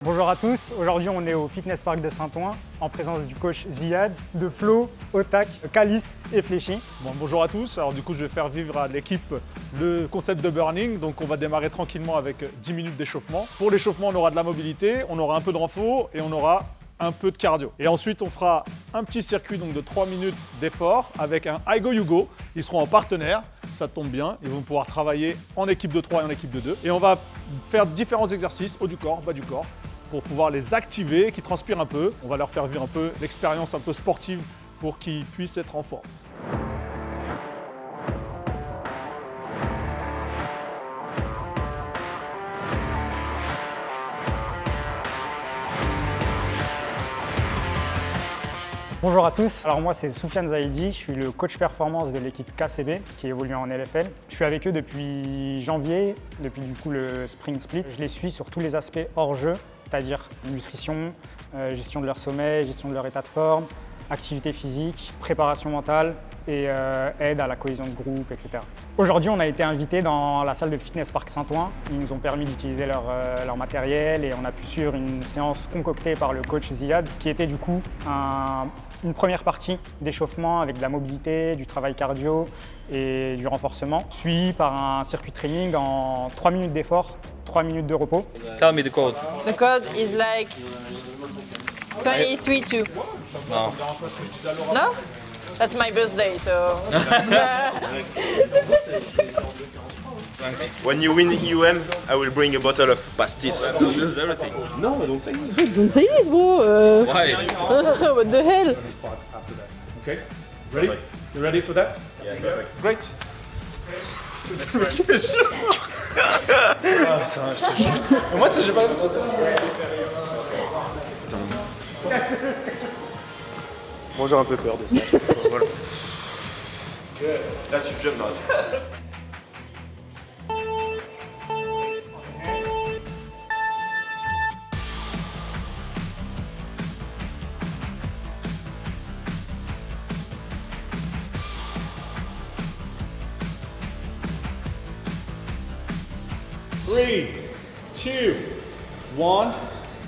Bonjour à tous, aujourd'hui on est au Fitness Park de Saint-Ouen en présence du coach Ziad, de Flo, Otak, Caliste et Fléchy. Bon, bonjour à tous, alors du coup je vais faire vivre à l'équipe le concept de burning, donc on va démarrer tranquillement avec 10 minutes d'échauffement. Pour l'échauffement on aura de la mobilité, on aura un peu de renfort et on aura un peu de cardio. Et ensuite on fera un petit circuit donc, de 3 minutes d'effort avec un I Go You Go, ils seront en partenaire. Ça tombe bien, ils vont pouvoir travailler en équipe de 3 et en équipe de 2. Et on va faire différents exercices, haut du corps, bas du corps, pour pouvoir les activer, qu'ils transpirent un peu. On va leur faire vivre un peu l'expérience un peu sportive pour qu'ils puissent être en forme. Bonjour à tous, alors moi c'est Soufiane Zaidi, je suis le coach performance de l'équipe KCB qui évolue en LFL. Je suis avec eux depuis janvier, depuis du coup le Spring Split. Je les suis sur tous les aspects hors jeu, c'est-à-dire nutrition, gestion de leur sommeil, gestion de leur état de forme, activité physique, préparation mentale et aide à la cohésion de groupe, etc. Aujourd'hui, on a été invités dans la salle de Fitness Park Saint-Ouen. Ils nous ont permis d'utiliser leur matériel et on a pu suivre une séance concoctée par le coach Ziad qui était du coup une première partie d'échauffement avec de la mobilité, du travail cardio et du renforcement, suivi par un circuit training en 3 minutes d'effort, 3 minutes de repos. Tell me the code. The code is like 23-2. No. No? That's my birthday, so. When you win EUM, I will bring a bottle of pastis. Lose everything. No, don't say this. Don't say this, bro. Why? What the hell? Okay, ready? You ready for that? Yeah, perfect. Great. Moi ça j'ai pas. Moi j'ai un peu peur de ça. Voilà. Là tu jumps dans la salle. Three, two, one,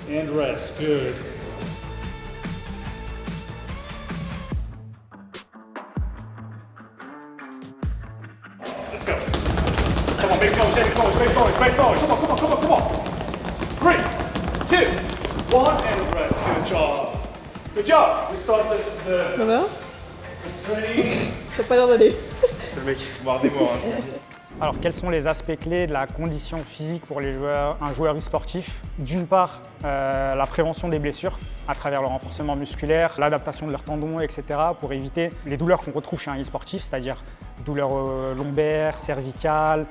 and rest. Good. Let's go. Come on, big forwards, big forwards, big forwards, big forwards. Come on, come on, come on, come on. 3, 2, 1, and rest. Good job. Good job. We start this Ça va? training. T'as pas l'air d'aller. C'est le mec mort des morts. Alors, quels sont les aspects clés de la condition physique pour les joueurs, un joueur e-sportif? D'une part, la prévention des blessures à travers le renforcement musculaire, l'adaptation de leurs tendons, etc. pour éviter les douleurs qu'on retrouve chez un e-sportif, c'est-à-dire douleurs lombaires, cervicales,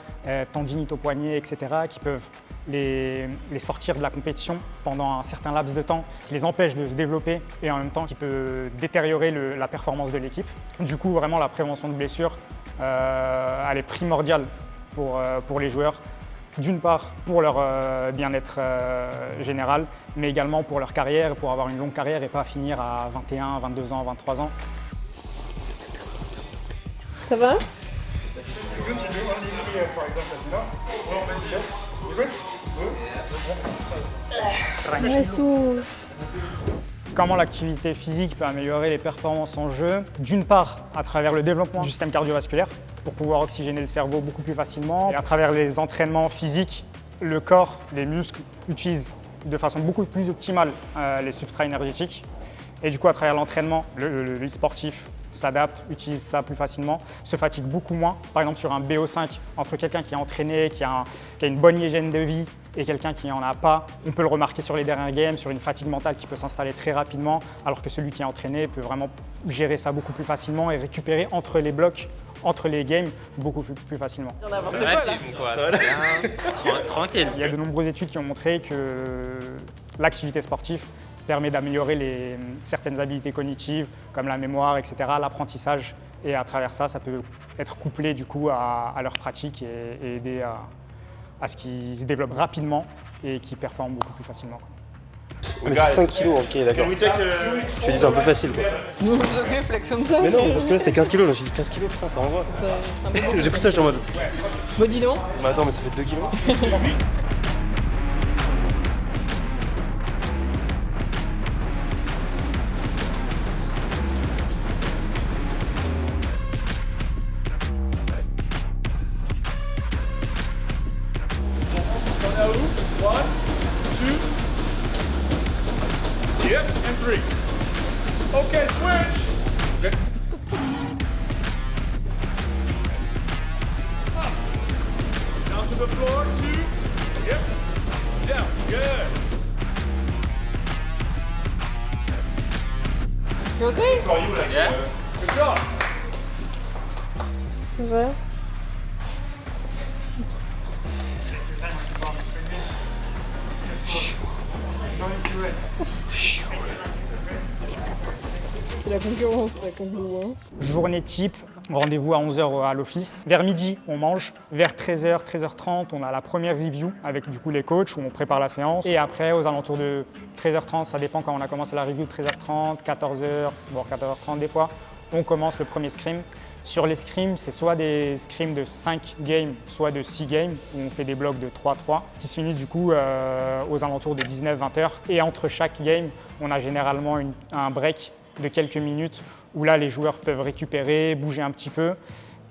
tendinites au poignet, etc. qui peuvent les sortir de la compétition pendant un certain laps de temps, qui les empêche de se développer et en même temps qui peut détériorer la performance de l'équipe. Du coup, vraiment, la prévention de blessures, elle est primordiale pour les joueurs. D'une part, pour leur bien-être général, mais également pour leur carrière, pour avoir une longue carrière et pas finir à 21, 22 ans, 23 ans. Ça va? Ouais, souffle. Comment l'activité physique peut améliorer les performances en jeu? D'une part, à travers le développement du système cardiovasculaire, pour pouvoir oxygéner le cerveau beaucoup plus facilement. Et à travers les entraînements physiques, le corps, les muscles utilisent de façon beaucoup plus optimale les substrats énergétiques. Et du coup, à travers l'entraînement, le sportif s'adapte, utilise ça plus facilement, se fatigue beaucoup moins. Par exemple, sur un BO5, entre quelqu'un qui est entraîné, qui a une bonne hygiène de vie et quelqu'un qui n'en a pas, on peut le remarquer sur les derniers games, sur une fatigue mentale qui peut s'installer très rapidement, alors que celui qui est entraîné peut vraiment gérer ça beaucoup plus facilement et récupérer entre les blocs, entre les games, beaucoup plus facilement. N'importe Ça quoi, va, là. Tim, quoi? C'est bien. Tranquille. Il y a de nombreuses études qui ont montré que l'activité sportive permet d'améliorer certaines habiletés cognitives comme la mémoire, etc., l'apprentissage. Et à travers ça, ça peut être couplé du coup à leur pratique et aider à ce qu'ils se développent rapidement et qu'ils performent beaucoup plus facilement. Mais c'est 5 kilos, ok, d'accord. Tu dis c'est un peu facile quoi. Ok, flex comme ça. Mais non, parce que là c'était 15 kilos, je me suis dit 15 kilos, putain, ça envoie. C'est un peu beaucoup. J'ai pris ça, j'étais en mode. Bon, dis donc. Mais attends, mais ça fait 2 kilos. Yep, and 3. Okay, switch. Okay. Up. Down to the floor, 2. Yep. Down. Good. You okay? Yeah? Good job. Ouais. C'est la concurrence, la concurrence. Hein. Journée type, rendez-vous à 11h à l'office. Vers midi, on mange. Vers 13h, 13h30, on a la première review avec du coup les coachs où on prépare la séance. Et après, aux alentours de 13h30, ça dépend quand on a commencé la review, 13h30, 14h, voire 14h30 des fois, on commence le premier scrim. Sur les scrims, c'est soit des scrims de 5 games, soit de 6 games, où on fait des blocs de 3-3, qui se finissent du coup aux alentours de 19-20h. Et entre chaque game, on a généralement un break de quelques minutes, où là les joueurs peuvent récupérer, bouger un petit peu,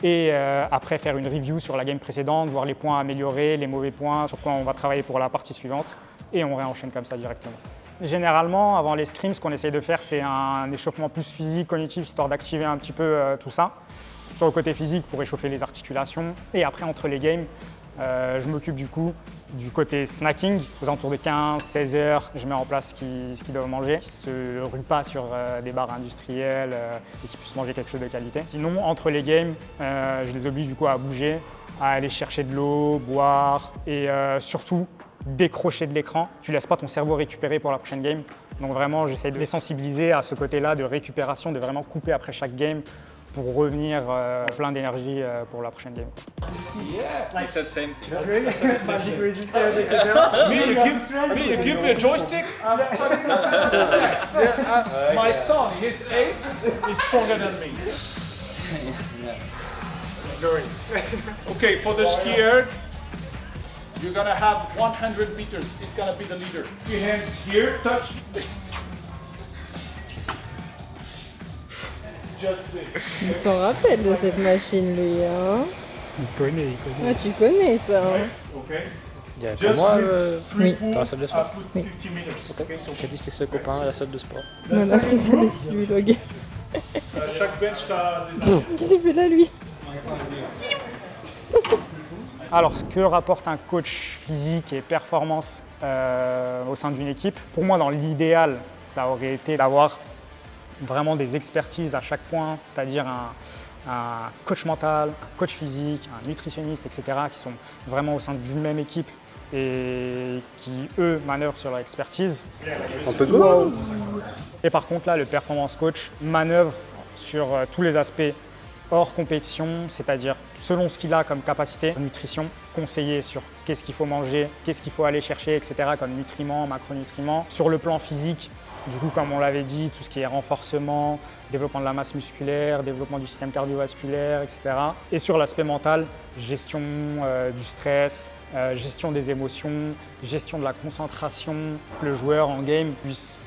et après faire une review sur la game précédente, voir les points améliorés, les mauvais points, sur quoi on va travailler pour la partie suivante, et on réenchaîne comme ça directement. Généralement, avant les scrims, ce qu'on essaye de faire, c'est un échauffement plus physique, cognitif, histoire d'activer un petit peu tout ça. Sur le côté physique, pour réchauffer les articulations. Et après, entre les games, je m'occupe du coup du côté snacking. Aux alentours de 15-16 heures, je mets en place ce qu'ils doivent manger, qui ne se ruent pas sur des bars industriels et qui puissent manger quelque chose de qualité. Sinon, entre les games, je les oblige du coup à bouger, à aller chercher de l'eau, boire et surtout, décrocher de l'écran. Tu laisses pas ton cerveau récupérer pour la prochaine game. Donc vraiment, j'essaie de les sensibiliser à ce côté-là de récupération, de vraiment couper après chaque game pour revenir plein d'énergie pour la prochaine game. I said same. Me, you give me a joystick? My son, he's 8, is stronger than me. Okay, for the skier, you're gonna have 100 meters. It's gonna be the leader. Your hands here, touch. Just this. Il s'en rappelle de cette machine, lui. Hein. Il connaît. Ah, tu connais ça. Hein. Okay. Il y a pour moi Oui. dans la salle de sport. Put 50 meters. Okay, so T'as dit c'était ses copains à la salle de sport. Voilà, c'est ça le titre du vlog. chaque bench, t'as des infos. Qu'est-ce qu'il fait là, lui? Alors, ce que rapporte un coach physique et performance au sein d'une équipe, pour moi, dans l'idéal, ça aurait été d'avoir vraiment des expertises à chaque point, c'est-à-dire un coach mental, un coach physique, un nutritionniste, etc., qui sont vraiment au sein d'une même équipe et qui, eux, manœuvrent sur leur expertise. On peut go. Et par contre, là, le performance coach manœuvre sur tous les aspects hors compétition, c'est-à-dire selon ce qu'il a comme capacité, nutrition, conseiller sur qu'est-ce qu'il faut manger, qu'est-ce qu'il faut aller chercher, etc., comme nutriments, macronutriments. Sur le plan physique, du coup, comme on l'avait dit, tout ce qui est renforcement, développement de la masse musculaire, développement du système cardiovasculaire, etc. Et sur l'aspect mental, gestion du stress, gestion des émotions, gestion de la concentration, que le joueur en game puisse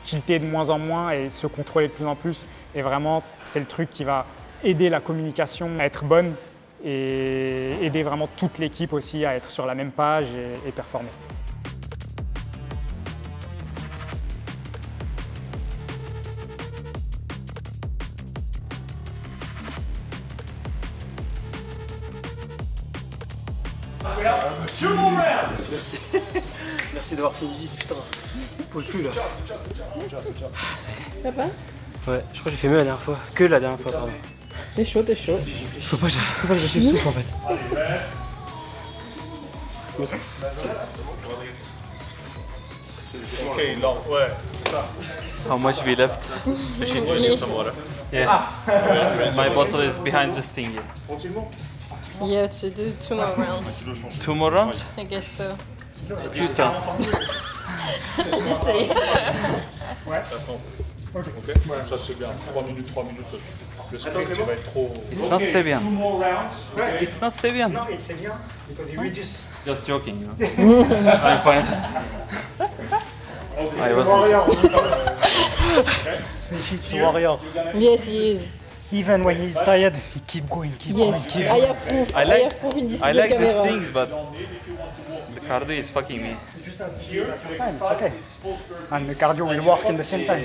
tilter de moins en moins et se contrôler de plus en plus. Et vraiment, c'est le truc qui va aider la communication à être bonne et aider vraiment toute l'équipe aussi à être sur la même page et performer. Merci. Merci d'avoir fini vite, putain. Je pouvais plus là. Papa? Ouais, je crois que j'ai fait mieux la dernière fois. Que la dernière fois, pardon. T'es chaud, t'es chaud. Faut pas que je souffle en fait. Okay, long, ouais. How much we left? I should drink some water. Yeah. My bottle is behind this thing. You have to do 2 more rounds. 2 more rounds? I guess so. Putain. Just say. Ok, ça c'est bien. 3 minutes, ça suffit. Le sprint il va être trop. It's not Sebian. 2 more rounds. It's not Sebian. Non, c'est bien, because you reduce. Just joking. You know? I'm fine. I wasn't. He's a warrior. Yes, he is. Even when he's tired, he keep going, Yes, I have proof. I I like- have proof in this I like these camera. things, but the cardio is fucking me. It's okay. And the cardio will work in the same time.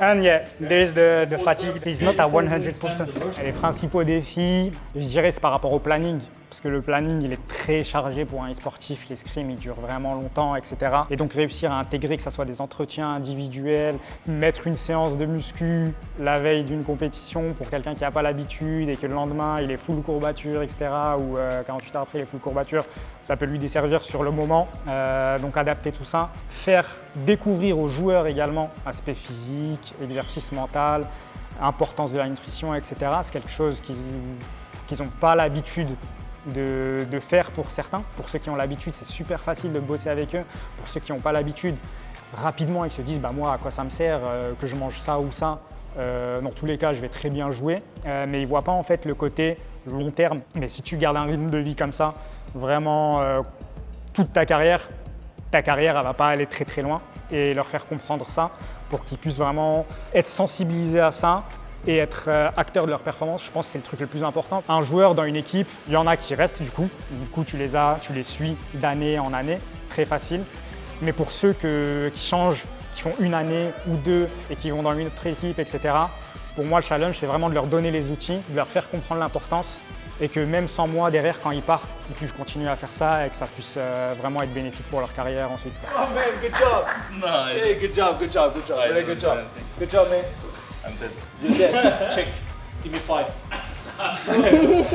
And yeah, there is the fatigue. It's not at 100%. Et les principaux défis, je dirais, c'est par rapport au planning. Parce que le planning, il est très chargé pour un e-sportif. Les scrims, ils durent vraiment longtemps, etc. Et donc, réussir à intégrer, que ce soit des entretiens individuels, mettre une séance de muscu la veille d'une compétition pour quelqu'un qui n'a pas l'habitude et que le lendemain, il est full courbature, etc. Ou 48 heures après, il est full courbature, ça peut lui desservir sur le moment. Donc, adapter tout ça. Faire découvrir aux joueurs également aspect physique, exercice mental, importance de la nutrition, etc. C'est quelque chose qu'ils n'ont pas l'habitude de faire pour certains. Pour ceux qui ont l'habitude, c'est super facile de bosser avec eux. Pour ceux qui n'ont pas l'habitude, rapidement, ils se disent bah, moi, à quoi ça me sert que je mange ça ou ça. Dans tous les cas, je vais très bien jouer. Mais ils ne voient pas en fait le côté long terme. Mais si tu gardes un rythme de vie comme ça, vraiment toute ta carrière, elle ne va pas aller très très loin. Et leur faire comprendre ça pour qu'ils puissent vraiment être sensibilisés à ça et être acteurs de leur performance, je pense que c'est le truc le plus important. Un joueur dans une équipe, il y en a qui restent du coup tu les suis d'année en année, très facile. Mais pour ceux qui changent, qui font une année ou deux et qui vont dans une autre équipe, etc., pour moi le challenge c'est vraiment de leur donner les outils, de leur faire comprendre l'importance et que même sans moi derrière quand ils partent, ils puissent continuer à faire ça et que ça puisse vraiment être bénéfique pour leur carrière ensuite. Oh man, good job! Nice. Hey, good job. Very good job. Good job, man. I'm dead. You're dead. Check. Give me 5.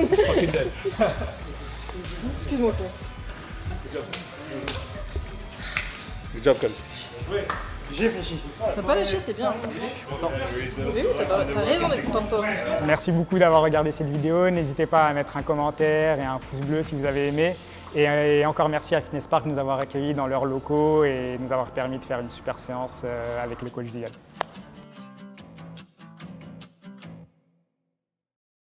He's fucking dead. Excuse-moi, toi. Good job, coach. J'ai réfléchi. T'as pas lâché, c'est bien. Mais oui, t'as raison d'être content de toi. Merci beaucoup d'avoir regardé cette vidéo. N'hésitez pas à mettre un commentaire et un pouce bleu si vous avez aimé. Et encore merci à Fitness Park de nous avoir accueillis dans leurs locaux et de nous avoir permis de faire une super séance avec le coach Ziad.